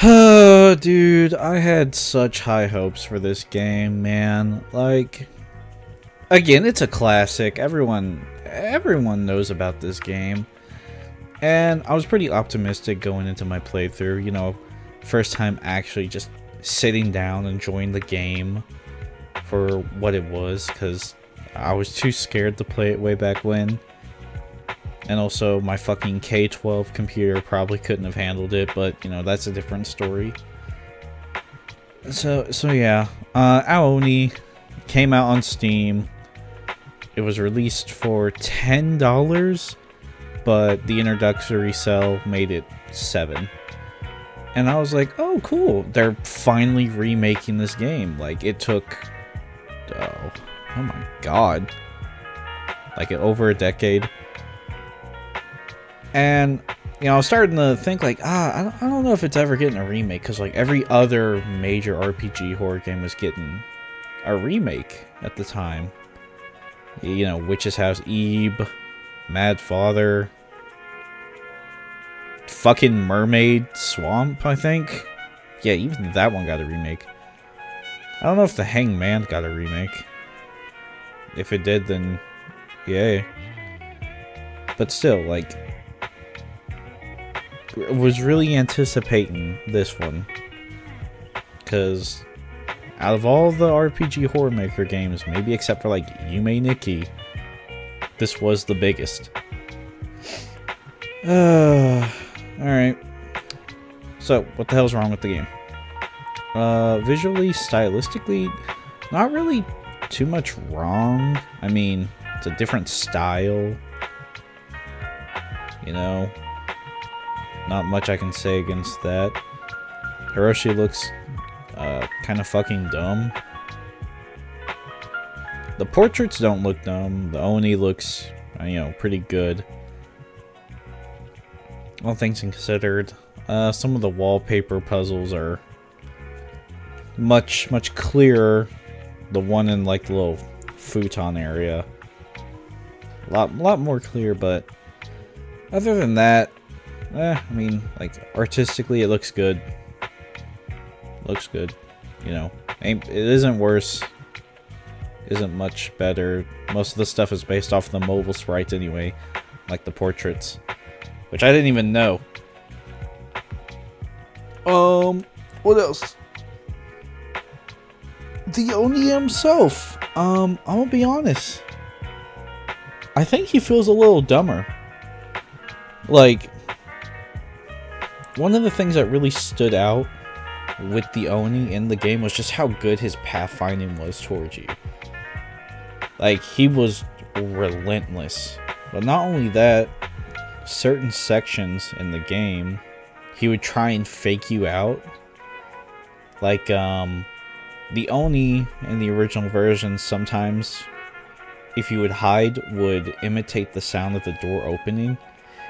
Oh, dude, I had such high hopes for this game, man. Like, again, it's a classic. Everyone knows about this game. And I was pretty optimistic going into my playthrough, first time actually just sitting down, enjoying the game for what it was, because I was too scared to play it way back when. And also, my fucking K-12 computer probably couldn't have handled it, but, that's a different story. So yeah. Ao Oni came out on Steam. It was released for $10, but the introductory sale made it $7. And I was like, oh, cool. They're finally remaking this game. Like, it took... oh my god. Like, over a decade. And, I was starting to think, like, I don't know if it's ever getting a remake, because, like, every other major RPG horror game was getting a remake at the time. Witch's House Eve, Mad Father, fucking Mermaid Swamp, I think. Yeah, even that one got a remake. I don't know if The Hanged Man got a remake. If it did, then yay. But still, like... was really anticipating this one, because out of all the RPG horror maker games, maybe except for like Yume Nikki, this was the biggest. Alright. So, what the hell's wrong with the game? Visually, stylistically, not really too much wrong. I mean, it's a different style. Not much I can say against that. Hiroshi looks kind of fucking dumb. The portraits don't look dumb. The Oni looks, pretty good. All things considered. Some of the wallpaper puzzles are much clearer. The one in like the little futon area, a lot more clear. But other than that, I mean, like, artistically it looks good. Looks good. It isn't worse. Isn't much better. Most of the stuff is based off the mobile sprites anyway. Like the portraits. Which I didn't even know. What else? The Oni himself. I'm gonna be honest. I think he feels a little dumber. Like... one of the things that really stood out with the Oni in the game was just how good his pathfinding was towards you. Like, he was relentless. But not only that, certain sections in the game, he would try and fake you out. Like, the Oni in the original version, sometimes, if you would hide, would imitate the sound of the door opening.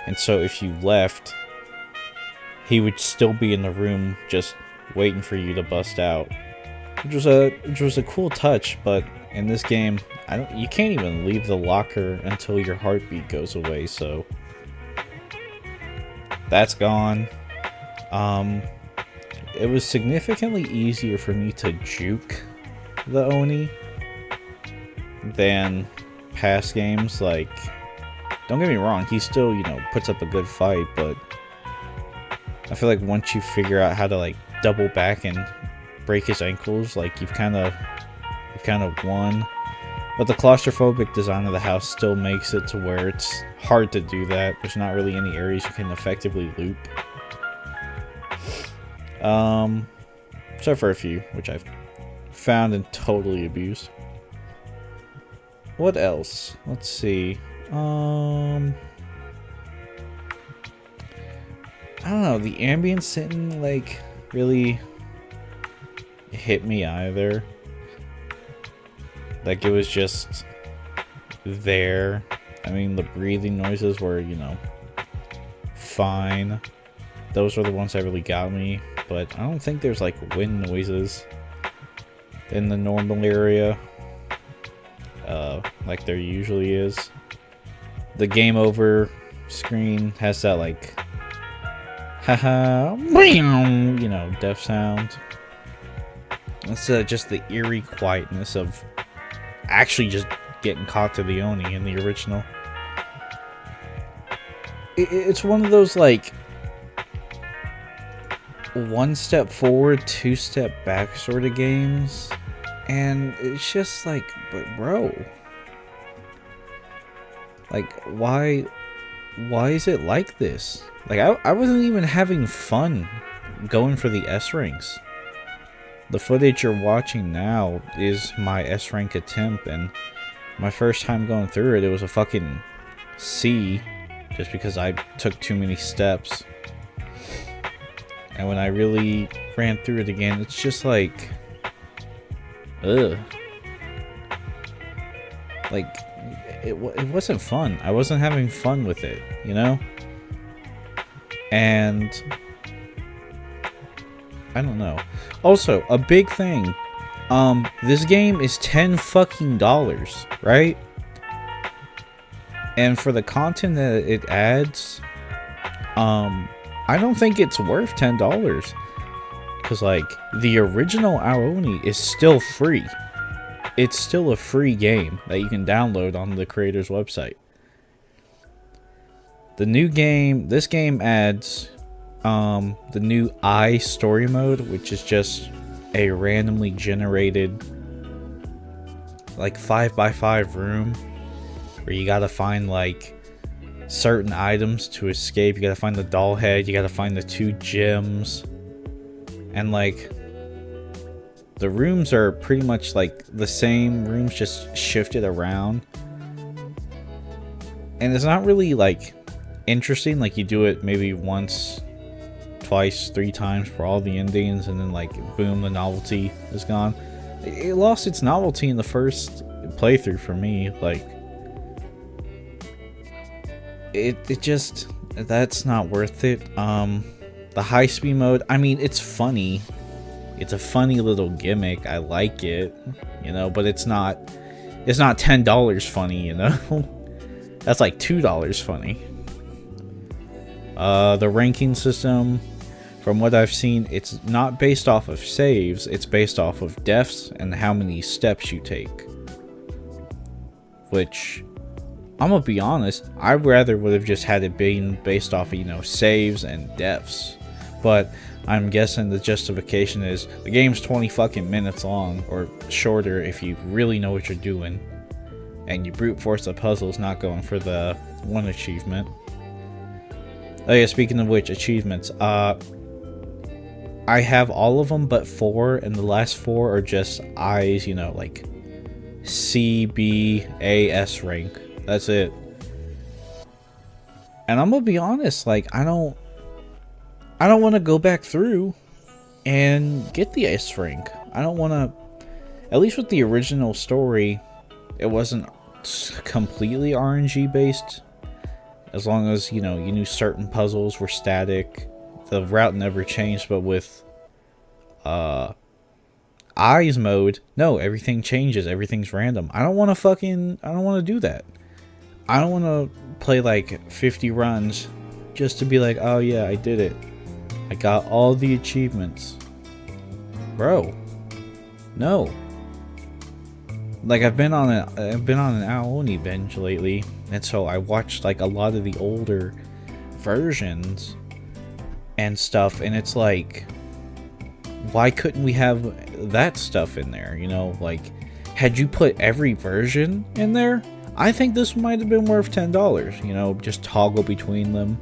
And so if you left... he would still be in the room, just waiting for you to bust out, which was a cool touch. But in this game, you can't even leave the locker until your heartbeat goes away. So that's gone. It was significantly easier for me to juke the Oni than past games. Like, don't get me wrong, he still puts up a good fight, but I feel like once you figure out how to like double back and break his ankles, like you've kind of won. But the claustrophobic design of the house still makes it to where it's hard to do that. There's not really any areas you can effectively loop. Except for a few, which I've found and totally abused. What else? Let's see. I don't know, the ambience didn't, like, really hit me either. Like, it was just there. I mean, the breathing noises were, fine. Those were the ones that really got me. But I don't think there's, like, wind noises in the normal area. Like there usually is. The game over screen has that, like, haha, you know, death sound. Instead of just the eerie quietness of actually just getting caught to the Oni in the original. It's one of those, like, one step forward, two step back sort of games. And it's just like, but bro, like, why is it like this? Like, I wasn't even having fun going for the S ranks. The footage you're watching now is my S rank attempt, and my first time going through it, it was a fucking C, just because I took too many steps. And when I really ran through it again, it's just like, ugh. Like, it wasn't fun. I wasn't having fun with it, you know? And I don't know. Also, a big thing. This game is $10 fucking, right? And for the content that it adds, I don't think it's worth $10. Because, like, the original Ao Oni is still free. It's still a free game that you can download on the creator's website. The new game, this game adds the new I story mode, which is just a randomly generated, like, 5x5 room where you gotta find, like, certain items to escape. You gotta find the doll head, you gotta find the 2 gems, and, like, the rooms are pretty much like the same rooms, just shifted around. And it's not really, like, interesting. Like, you do it maybe once, twice, 3 times for all the endings, and then, like, boom, the novelty is gone. It lost its novelty in the first playthrough for me. Like, it just, that's not worth it. The high speed mode, I mean, it's funny. It's a funny little gimmick. I like it, you know, but it's not $10 funny, you know. That's like $2 funny. The ranking system, from what I've seen, it's not based off of saves, it's based off of deaths and how many steps you take. Which, I'm gonna be honest, I rather would have just had it being based off of, you know, saves and deaths. But I'm guessing the justification is the game's 20 fucking minutes long, or shorter if you really know what you're doing, and you brute force the puzzles, not going for the one achievement. Oh yeah, speaking of which, achievements, I have all of them but 4, and the last 4 are just I's, you know, like C, B, A, S rank. That's it. And I'm gonna be honest, like, I don't want to go back through and get the S rank. I don't want to, at least with the original story, it wasn't completely RNG based. As long as, you know, you knew certain puzzles were static, the route never changed. But with Eyes mode, no, everything changes, everything's random. I don't want to do that. I don't want to play like 50 runs just to be like, oh yeah, I did it. I got all the achievements. Bro. No. Like, I've been on an Ao Oni binge lately, and so I watched like a lot of the older versions and stuff, and it's like, why couldn't we have that stuff in there? You know, like, had you put every version in there, I think this might have been worth $10, you know, just toggle between them.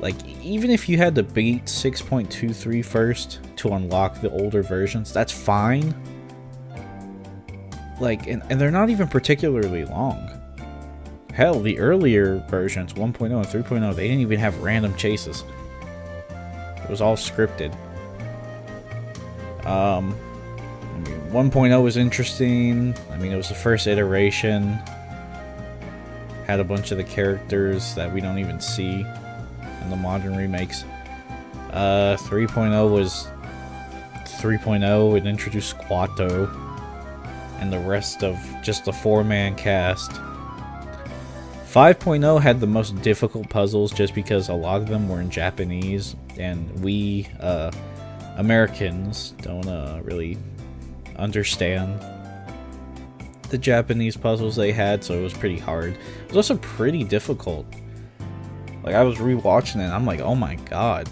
Like, even if you had to beat 6.23 first to unlock the older versions, that's fine. Like, and they're not even particularly long. Hell, the earlier versions, 1.0 and 3.0, they didn't even have random chases. It was all scripted. I mean, 1.0 was interesting. I mean, it was the first iteration. Had a bunch of the characters that we don't even see in the modern remakes. 3.0 was 3.0. It introduced Squatto and the rest of just the 4-man cast. 5.0 had the most difficult puzzles just because a lot of them were in Japanese, and we Americans don't really understand the Japanese puzzles they had, so it was pretty hard. It was also pretty difficult. Like, I was rewatching it and I'm like, oh my god.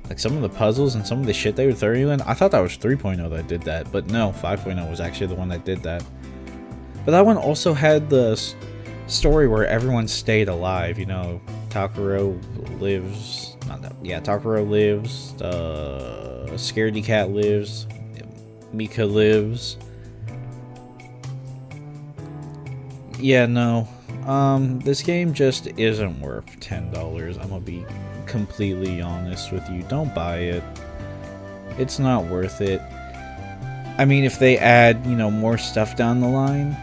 Like, some of the puzzles and some of the shit they were throwing you in, I thought that was 3.0 that did that, but no, 5.0 was actually the one that did that. But that one also had the story where everyone stayed alive, you know. Takuro lives, Takuro lives, Scaredy Cat lives, Mika lives. Yeah, no. This game just isn't worth $10. I'm gonna be completely honest with you. Don't buy it. It's not worth it. I mean, if they add, you know, more stuff down the line,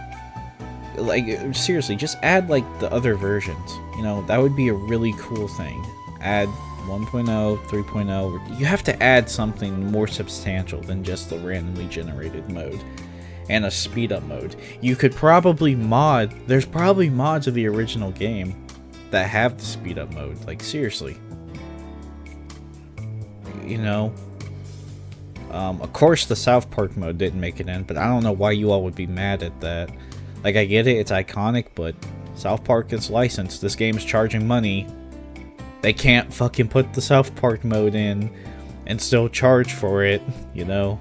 like, seriously, just add, like, the other versions. You know, that would be a really cool thing. Add 1.0, 3.0. You have to add something more substantial than just the randomly generated mode. And a speed up mode. You could probably mod, there's probably mods of the original game that have the speed up mode. Like, seriously. You know, of course the South Park mode didn't make it in, but I don't know why you all would be mad at that. Like, I get it, it's iconic, but South Park is licensed. This game is charging money. They can't fucking put the South Park mode in and still charge for it, you know?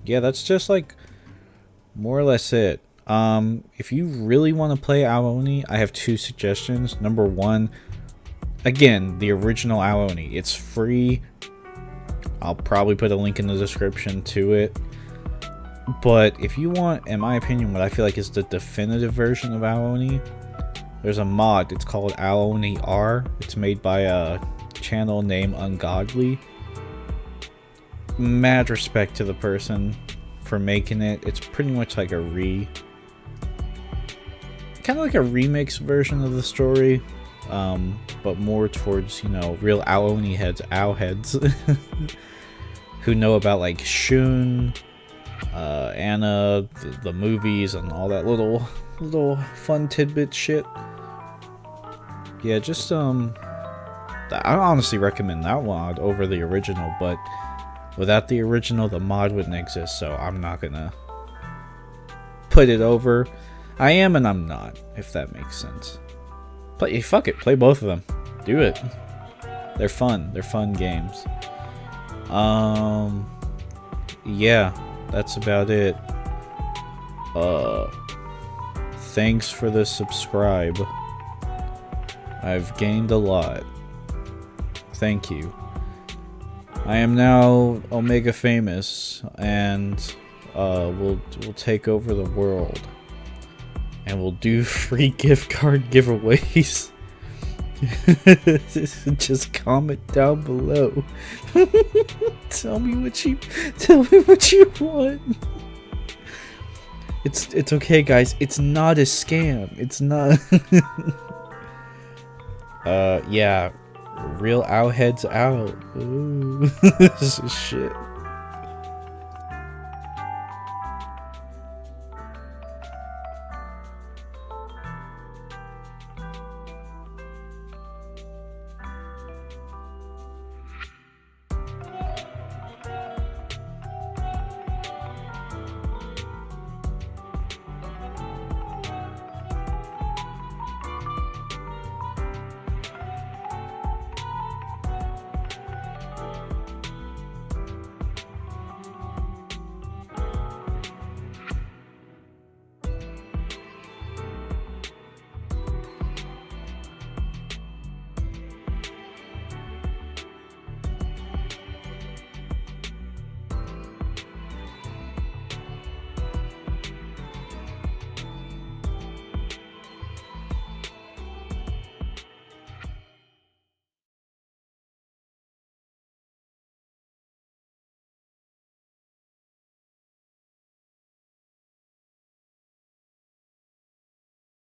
Yeah, that's just, like, more or less it. If you really want to play Ao Oni, I have two suggestions. Number one, again, the original Ao Oni. It's free. I'll probably put a link in the description to it. But if you want, in my opinion, what I feel like is the definitive version of Ao Oni, there's a mod. It's called Ao Oni R. It's made by a channel named Ungodly. Mad respect to the person for making it. It's pretty much like a kind of like a remix version of the story, but more towards, you know, real Ao Oni heads, Ao heads, who know about, like, Shun, Anna, the movies, and all that little fun tidbit shit. Yeah, just I honestly recommend that mod over the original, but without the original, the mod wouldn't exist, so I'm not gonna put it over. I am and I'm not, if that makes sense. But fuck it, play both of them. Do it. They're fun. They're fun games. Yeah, that's about it. Thanks for the subscribe. I've gained a lot. Thank you. I am now Omega famous, and we'll take over the world, and we'll do free gift card giveaways. Just comment down below. Tell me what you want. It's okay, guys. It's not a scam. It's not. Yeah. Real Ao heads out. Ooh. This is shit.